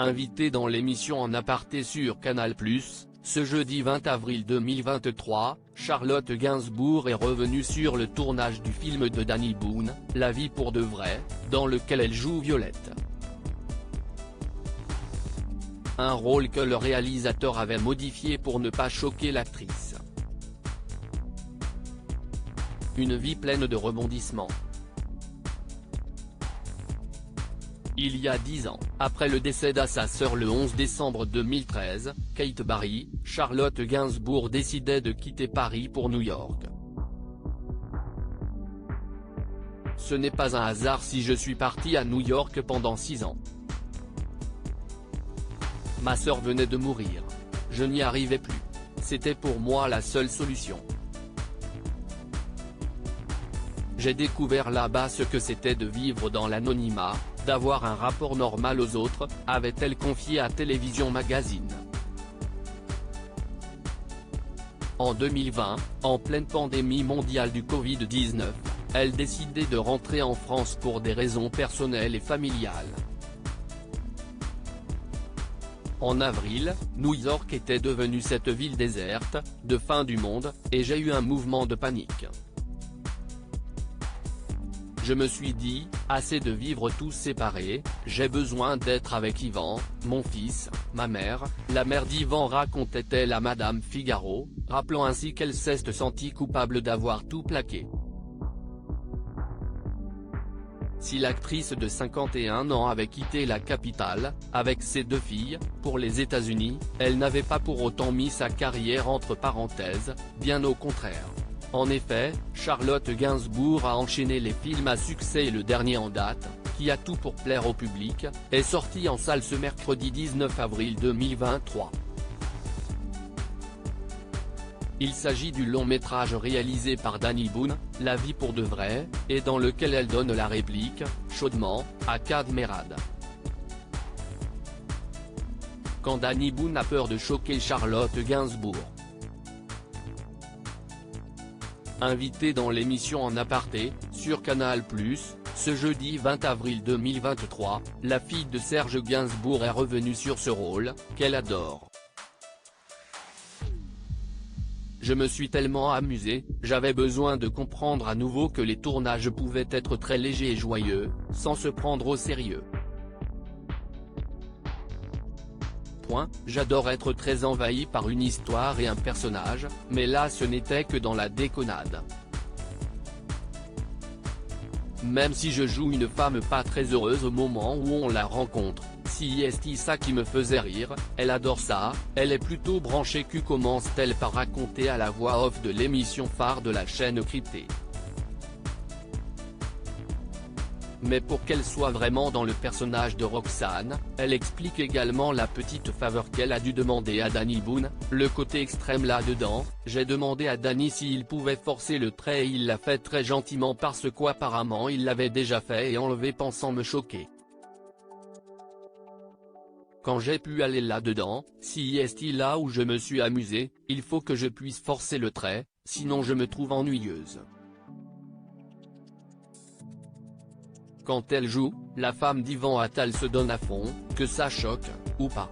Invitée dans l'émission En aparté sur Canal+, ce jeudi 20 avril 2023, Charlotte Gainsbourg est revenue sur le tournage du film de Danny Boone, La vie pour de vrai, dans lequel elle joue Violette. Un rôle que le réalisateur avait modifié pour ne pas choquer l'actrice. Une vie pleine de rebondissements. Il y a 10 ans, après le décès de sa sœur le 11 décembre 2013, Kate Barry, Charlotte Gainsbourg décidait de quitter Paris pour New York. Ce n'est pas un hasard si je suis partie à New York pendant 6 ans. Ma sœur venait de mourir. Je n'y arrivais plus. C'était pour moi la seule solution. J'ai découvert là-bas ce que c'était de vivre dans l'anonymat, d'avoir un rapport normal aux autres, avait-elle confié à Télévision Magazine. En 2020, en pleine pandémie mondiale du Covid-19, elle décidait de rentrer en France pour des raisons personnelles et familiales. En avril, New York était devenue cette ville déserte, de fin du monde, et j'ai eu un mouvement de panique. Je me suis dit, assez de vivre tous séparés, j'ai besoin d'être avec Yvan, mon fils, ma mère, la mère d'Yvan racontait-elle à Madame Figaro, rappelant ainsi qu'elle s'est sentie coupable d'avoir tout plaqué. Si l'actrice de 51 ans avait quitté la capitale, avec ses 2 filles, pour les États-Unis, elle n'avait pas pour autant mis sa carrière entre parenthèses, bien au contraire. En effet, Charlotte Gainsbourg a enchaîné les films à succès et le dernier en date, qui a tout pour plaire au public, est sorti en salle ce mercredi 19 avril 2023. Il s'agit du long-métrage réalisé par Danny Boone, La vie pour de vrai, et dans lequel elle donne la réplique, chaudement, à Kad Merad. Quand Danny Boone a peur de choquer Charlotte Gainsbourg. Invitée dans l'émission En aparté, sur Canal+, ce jeudi 20 avril 2023, la fille de Serge Gainsbourg est revenue sur ce rôle, qu'elle adore. Je me suis tellement amusée, j'avais besoin de comprendre à nouveau que les tournages pouvaient être très légers et joyeux, sans se prendre au sérieux. J'adore être très envahi par une histoire et un personnage, mais là ce n'était que dans la déconnade. Même si je joue une femme pas très heureuse au moment où on la rencontre, si est ça qui me faisait rire, elle adore ça, elle est plutôt branchée cul, commence-t-elle par raconter à la voix off de l'émission phare de la chaîne cryptée. Mais pour qu'elle soit vraiment dans le personnage de Roxane, elle explique également la petite faveur qu'elle a dû demander à Danny Boone, le côté extrême là-dedans, j'ai demandé à Danny s'il pouvait forcer le trait et il l'a fait très gentiment parce qu'apparemment il l'avait déjà fait et enlevé pensant me choquer. Quand j'ai pu aller là-dedans, si est là où je me suis amusé, il faut que je puisse forcer le trait, sinon je me trouve ennuyeuse. Quand elle joue, la femme d'Yvan Attal se donne à fond, que ça choque, ou pas.